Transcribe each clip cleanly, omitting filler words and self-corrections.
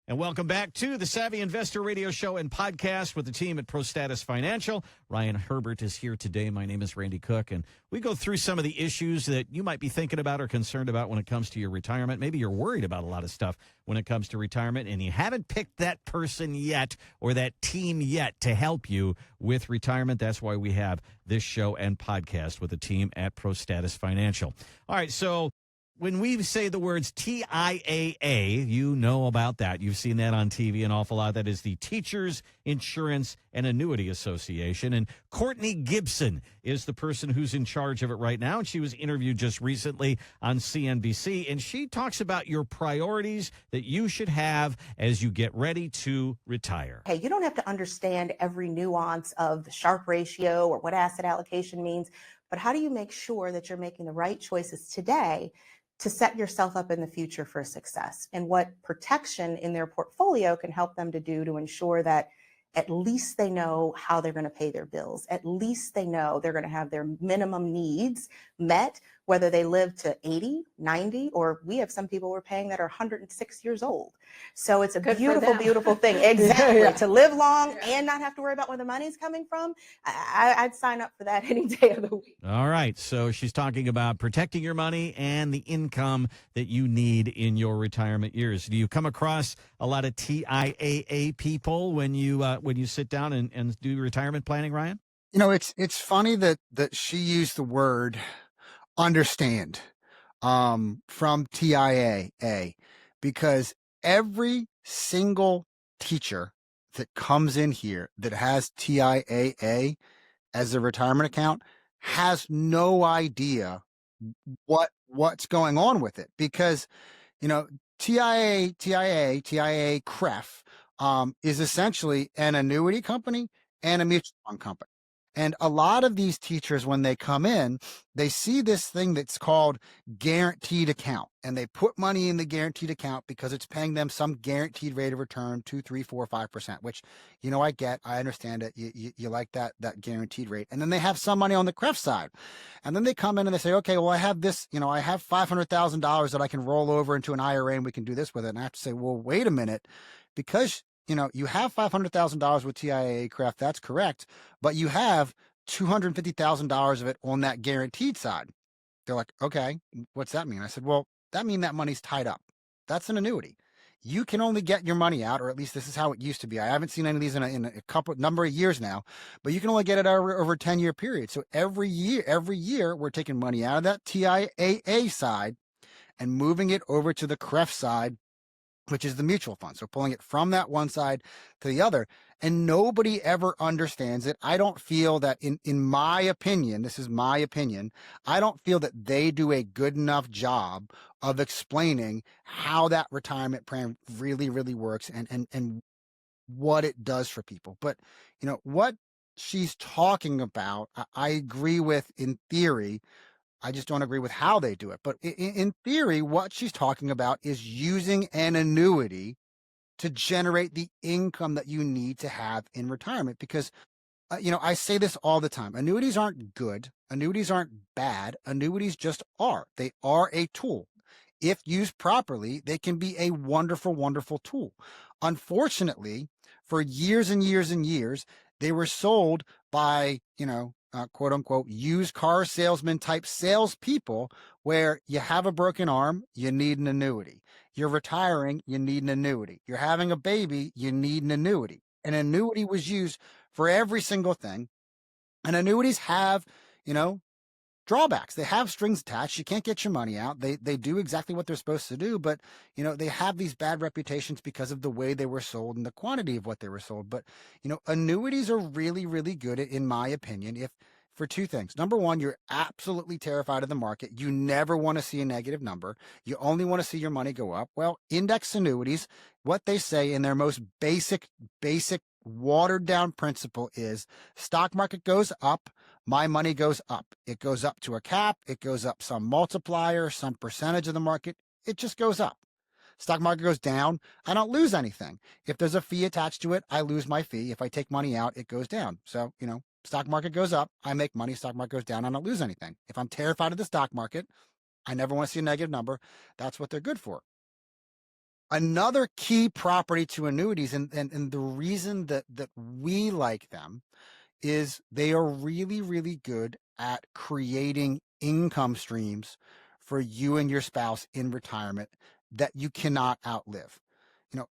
And welcome back to the Savvy Investor Radio Show and podcast with the team at Prostatis Financial. Ryan Herbert is here today. My name is Randy Cook, and we go through some of the issues that you might be thinking about or concerned about when it comes to your retirement. Maybe you're worried about a lot of stuff when it comes to retirement, and you haven't picked that person yet or that team yet to help you with retirement. That's why we have this show and podcast with the team at Prostatis Financial. All right, so when we say the words TIAA, you know about that. You've seen that on TV an awful lot. That is the Teachers Insurance and Annuity Association. And Courtney Gibson is the person who's in charge of it right now. And she was interviewed just recently on CNBC. And she talks about your priorities that you should have as you get ready to retire. Hey, you don't have to understand every nuance of the Sharpe ratio or what asset allocation means, but how do you make sure that you're making the right choices today to set yourself up in the future for success, and what protection in their portfolio can help them to do to ensure that at least they know how they're going to pay their bills. At least they know they're going to have their minimum needs met, whether they live to 80, 90, or we have some people we're paying that are 106 years old. So it's a beautiful, beautiful thing. Exactly. Yeah. To live long and not have to worry about where the money's coming from. I'd sign up for that any day of the week. All right. So she's talking about protecting your money and the income that you need in your retirement years. Do you come across a lot of TIAA people when you sit down and do retirement planning, Ryan? You know, it's funny that she used the word understand from TIAA, because every single teacher that comes in here that has TIAA as a retirement account has no idea what's going on with it, because, you know, TIAA CREF is essentially an annuity company and a mutual fund company. And a lot of these teachers, when they come in, they see this thing that's called guaranteed account, and they put money in the guaranteed account because it's paying them some guaranteed rate of return, 2, 3, 4, 5%, which, you know, I understand it. You like that guaranteed rate. And then they have some money on the CREF side. And then they come in and they say, okay, well, I have this, you know, I have $500,000 that I can roll over into an IRA and we can do this with it. And I have to say, well, wait a minute, because you know, you have $500,000 with TIAA CREF, that's correct, but you have $250,000 of it on that guaranteed side. They're like, okay, what's that mean? I said, well, that means that money's tied up. That's an annuity. You can only get your money out, or at least this is how it used to be. I haven't seen any of these in a number of years now, but you can only get it over a 10-year period. So every year, we're taking money out of that TIAA side and moving it over to the CREF side, which is the mutual fund. So pulling it from that one side to the other, and nobody ever understands it. I don't feel that, in my opinion, this is my opinion, I don't feel that they do a good enough job of explaining how that retirement plan really, really works and what it does for people. But, you know, what she's talking about, I agree with in theory. I just don't agree with how they do it. But in theory, what she's talking about is using an annuity to generate the income that you need to have in retirement. Because, you know, I say this all the time. Annuities aren't good. Annuities aren't bad. Annuities just are. They are a tool. If used properly, they can be a wonderful, wonderful tool. Unfortunately, for years and years and years, they were sold by, you know, quote unquote, used car salesman type salespeople, where you have a broken arm, you need an annuity. You're retiring, you need an annuity. You're having a baby, you need an annuity. An annuity was used for every single thing. And annuities have, you know, drawbacks. They have strings attached. You can't get your money out. They do exactly what they're supposed to do, but, you know, they have these bad reputations because of the way they were sold and the quantity of what they were sold. But, you know, annuities are really, really good, in my opinion, for two things. Number one, you're absolutely terrified of the market. You never want to see a negative number. You only want to see your money go up. Well, index annuities, what they say in their most basic watered down principle is stock market goes up, my money goes up. It goes up to a cap. It goes up some multiplier, some percentage of the market. It just goes up. Stock market goes down, I don't lose anything. If there's a fee attached to it, I lose my fee. If I take money out, it goes down. So, you know, stock market goes up, I make money. Stock market goes down, I don't lose anything. If I'm terrified of the stock market, I never want to see a negative number. That's what they're good for. Another key property to annuities, and the reason that we like them, is they are really, really good at creating income streams for you and your spouse in retirement that you cannot outlive.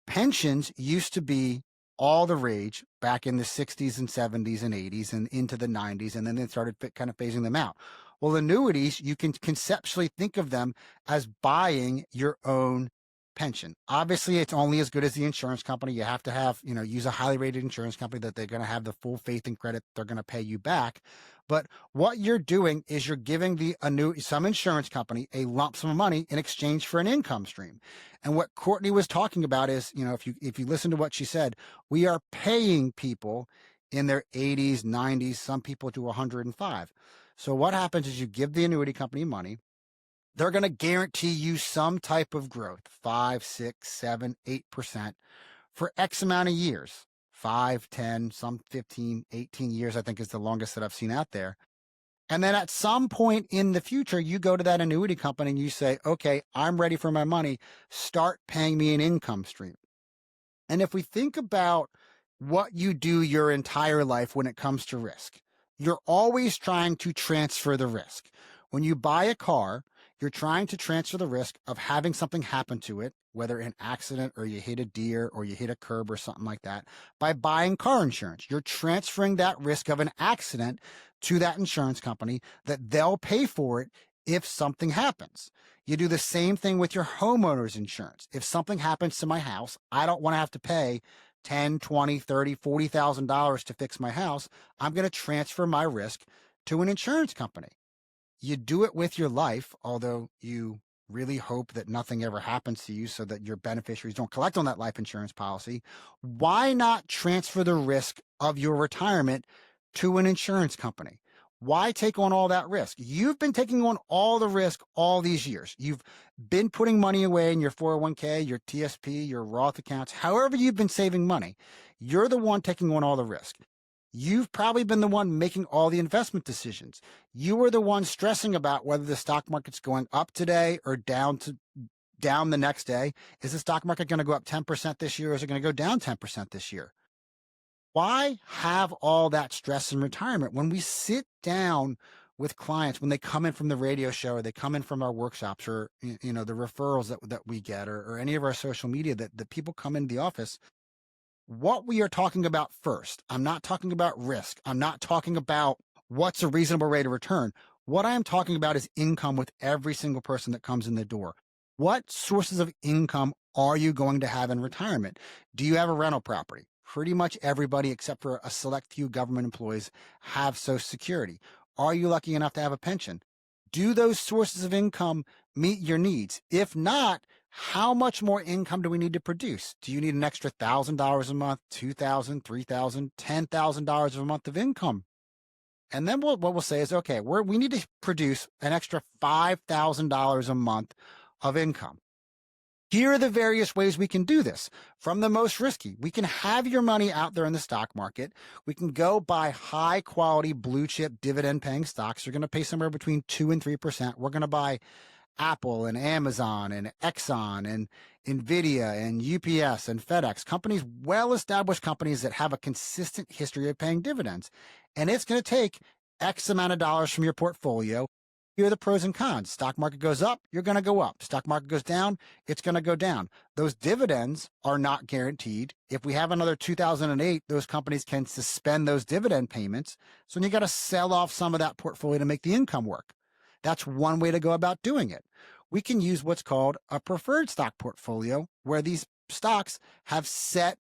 Pensions used to be all the rage back in the 60s and 70s and 80s and into the 90s, and then they started kind of phasing them out. Well, annuities, you can conceptually think of them as buying your own pension. Obviously, it's only as good as the insurance company. You have to have, use a highly rated insurance company that they're going to have the full faith and credit they're going to pay you back. But what you're doing is you're giving some insurance company a lump sum of money in exchange for an income stream. And what Courtney was talking about is, if you listen to what she said, we are paying people in their 80s, 90s, some people to 105. So what happens is you give the annuity company money. They're going to guarantee you some type of growth, 5, 6, 7, 8% for X amount of years, 5, 10, some 15, 18 years, I think is the longest that I've seen out there. And then at some point in the future, you go to that annuity company and you say, okay, I'm ready for my money. Start paying me an income stream. And if we think about what you do your entire life when it comes to risk, you're always trying to transfer the risk. When you buy a car, you're trying to transfer the risk of having something happen to it, whether an accident or you hit a deer or you hit a curb or something like that, by buying car insurance. You're transferring that risk of an accident to that insurance company that they'll pay for it if something happens. You do the same thing with your homeowner's insurance. If something happens to my house, I don't want to have to pay $10, $20, $30, $40,000 to fix my house. I'm going to transfer my risk to an insurance company. You do it with your life, although you really hope that nothing ever happens to you so that your beneficiaries don't collect on that life insurance policy. Why not transfer the risk of your retirement to an insurance company? Why take on all that risk? You've been taking on all the risk all these years. You've been putting money away in your 401k, your TSP, your Roth accounts, however you've been saving money. You're the one taking on all the risk. You've probably been the one making all the investment decisions. You were the one stressing about whether the stock market's going up today or down the next day. Is the stock market going to go up 10% this year, or is it going to go down 10% this year? Why have all that stress in retirement? When we sit down with clients, when they come in from the radio show or they come in from our workshops, or the referrals that we get, or any of our social media that people come into the office, what we are talking about first, I'm not talking about risk. I'm not talking about what's a reasonable rate of return. What I am talking about is income with every single person that comes in the door. What sources of income are you going to have in retirement? Do you have a rental property? Pretty much everybody except for a select few government employees have Social Security. Are you lucky enough to have a pension? Do those sources of income meet your needs? If not, how much more income do we need to produce? Do you need an extra $1,000 a month, $2,000, $3,000, $10,000 a month of income? And then what we'll say is, okay, we need to produce an extra $5,000 a month of income. Here are the various ways we can do this. From the most risky, we can have your money out there in the stock market. We can go buy high quality blue chip dividend paying stocks. You're going to pay somewhere between 2 and 3%. We're going to buy Apple and Amazon and Exxon and Nvidia and UPS and FedEx, companies, well-established companies that have a consistent history of paying dividends. And it's going to take X amount of dollars from your portfolio. Here are the pros and cons. Stock market goes up, you're going to go up. Stock market goes down, it's going to go down. Those dividends are not guaranteed. If we have another 2008, those companies can suspend those dividend payments. So then you got to sell off some of that portfolio to make the income work. That's one way to go about doing it. We can use what's called a preferred stock portfolio, where these stocks have set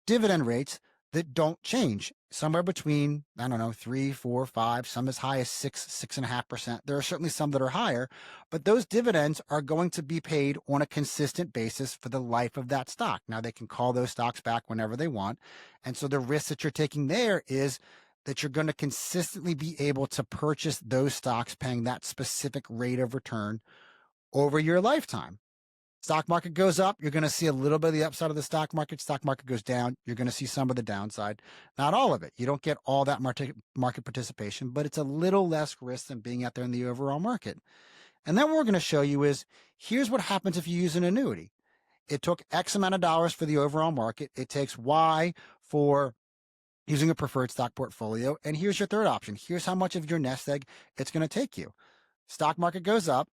dividend rates that don't change, somewhere between, 3, 4, 5, some as high as 6.5%. There are certainly some that are higher, but those dividends are going to be paid on a consistent basis for the life of that stock. Now, they can call those stocks back whenever they want. And so the risk that you're taking there is that you're going to consistently be able to purchase those stocks paying that specific rate of return over your lifetime. Stock market goes up, you're going to see a little bit of the upside of the stock market. Stock market goes down, you're going to see some of the downside. Not all of it. You don't get all that market participation, but it's a little less risk than being out there in the overall market. And then what we're going to show you is, here's what happens if you use an annuity. it took X amount of dollars for the overall market. It takes Y for using a preferred stock portfolio. And here's your third option. Here's how much of your nest egg it's going to take you. Stock market goes up,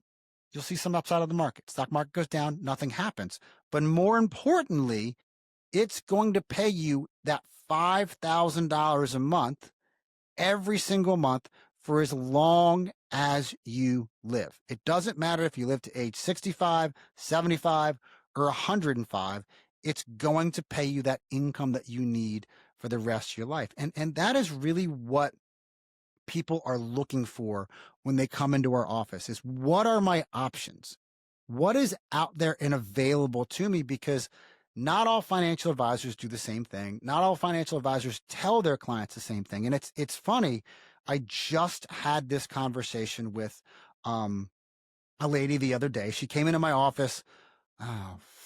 you'll see some upside of the market. Stock market goes down, nothing happens. But more importantly, it's going to pay you that $5,000 a month every single month for as long as you live. It doesn't matter if you live to age 65, 75, or 105. It's going to pay you that income that you need for the rest of your life. And that is really what people are looking for when they come into our office is what are my options? What is out there and available to me? Because not all financial advisors do the same thing. Not all financial advisors tell their clients the same thing. And it's funny. I just had this conversation with a lady the other day. She came into my office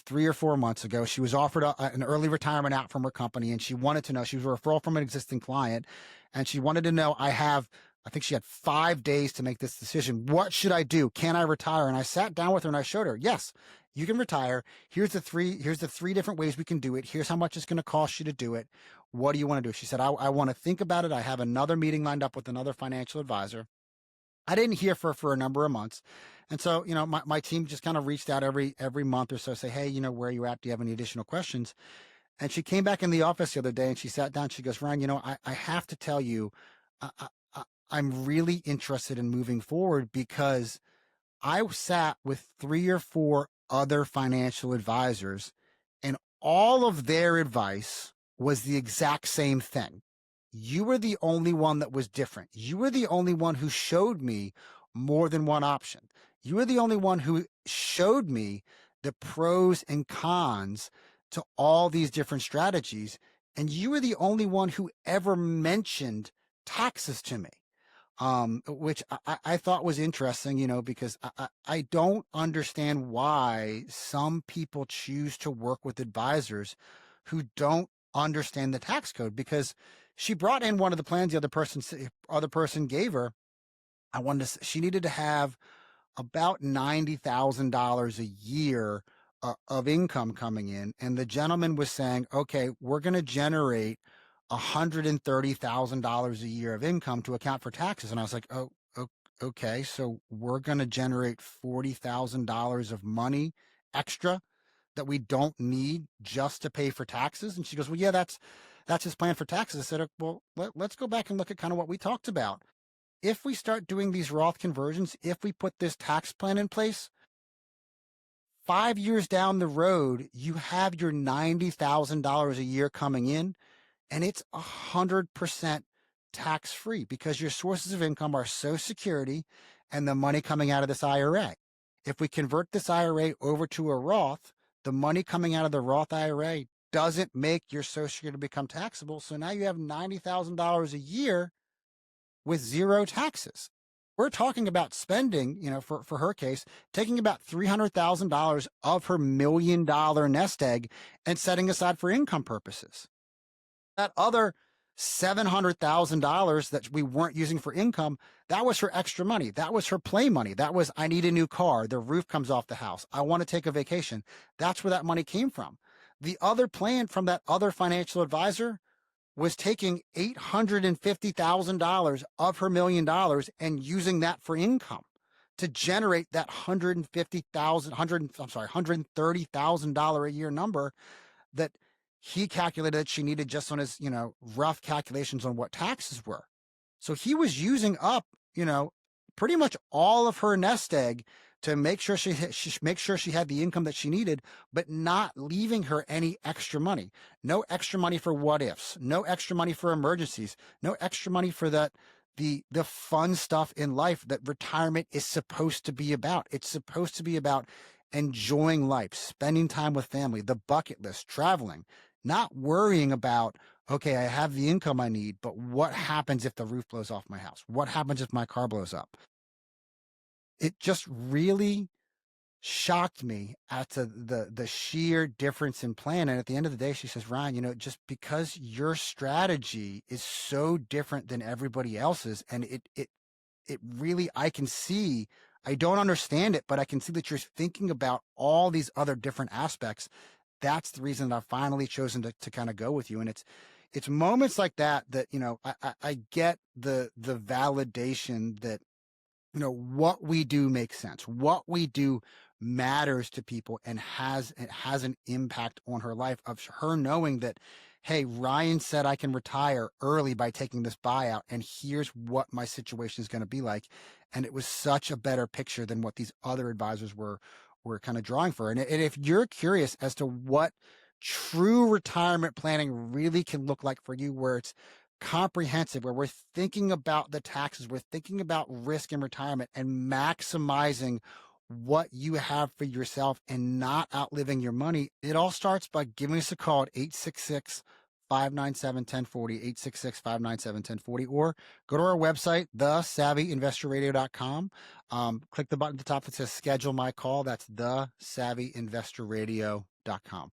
3 or 4 months ago. She was offered an early retirement out from her company, and she wanted to know. She was a referral from an existing client, and she wanted to know. I think she had 5 days to make this decision. What should I do? Can I retire? And I sat down with her and I showed her, yes, you can retire. Here's the three different ways we can do it. Here's how much it's going to cost you to do it. What do you want to do? She said, I want to think about it. I have another meeting lined up with another financial advisor. I didn't hear from her for a number of months. And so, my team just kind of reached out every month or so, say, hey, where are you at? Do you have any additional questions? And she came back in the office the other day and she sat down. She goes, Ryan, I have to tell you, I'm really interested in moving forward because I sat with 3 or 4 other financial advisors and all of their advice was the exact same thing. You were the only one that was different. You were the only one who showed me more than one option. You were the only one who showed me the pros and cons to all these different strategies. And you were the only one who ever mentioned taxes to me. Which I thought was interesting, because I don't understand why some people choose to work with advisors who don't understand the tax code, because she brought in one of the plans the other person gave her. She needed to have about $90,000 a year of income coming in. And the gentleman was saying, okay, we're going to generate $130,000 a year of income to account for taxes. And I was like, oh, okay. So we're going to generate $40,000 of money extra that we don't need just to pay for taxes. And she goes, well, yeah, that's his plan for taxes. I said, well, let's go back and look at kind of what we talked about. If we start doing these Roth conversions, if we put this tax plan in place, 5 years down the road, you have your $90,000 a year coming in, and it's 100% tax-free because your sources of income are Social Security and the money coming out of this IRA. If we convert this IRA over to a Roth, the money coming out of the Roth IRA doesn't make your Social Security become taxable. So now you have $90,000 a year with zero taxes. We're talking about spending, for her case, taking about $300,000 of her $1 million nest egg and setting aside for income purposes. That other $700,000 that we weren't using for income, that was her extra money. That was her play money. That was, I need a new car. The roof comes off the house. I want to take a vacation. That's where that money came from. The other plan from that other financial advisor was taking $850,000 of her $1 million and using that for income to generate that $130,000 a year number that he calculated that she needed just on his, rough calculations on what taxes were. So he was using up, pretty much all of her nest egg to make sure she had the income that she needed, but not leaving her any extra money. No extra money for what ifs, no extra money for emergencies, no extra money for the fun stuff in life that retirement is supposed to be about. It's supposed to be about enjoying life, spending time with family, the bucket list, traveling, not worrying about, okay, I have the income I need, but what happens if the roof blows off my house? What happens if my car blows up? It just really shocked me at the sheer difference in plan. And at the end of the day, she says, Ryan, just because your strategy is so different than everybody else's, and it really, I can see I don't understand it, but I can see that you're thinking about all these other different aspects. That's the reason that I've finally chosen to kind of go with you. And it's moments like that, I get the validation that, what we do makes sense. What we do matters to people and it has an impact on her life, of her knowing that, hey, Ryan said I can retire early by taking this buyout, and here's what my situation is going to be like. And it was such a better picture than what these other advisors were kind of drawing for. And if you're curious as to what true retirement planning really can look like for you, where it's comprehensive, where we're thinking about the taxes, we're thinking about risk in retirement and maximizing what you have for yourself and not outliving your money, it all starts by giving us a call at 866-597-1040, 866-597-1040, or go to our website, thesavvyinvestorradio.com. Click the button at the top that says schedule my call. That's thesavvyinvestorradio.com.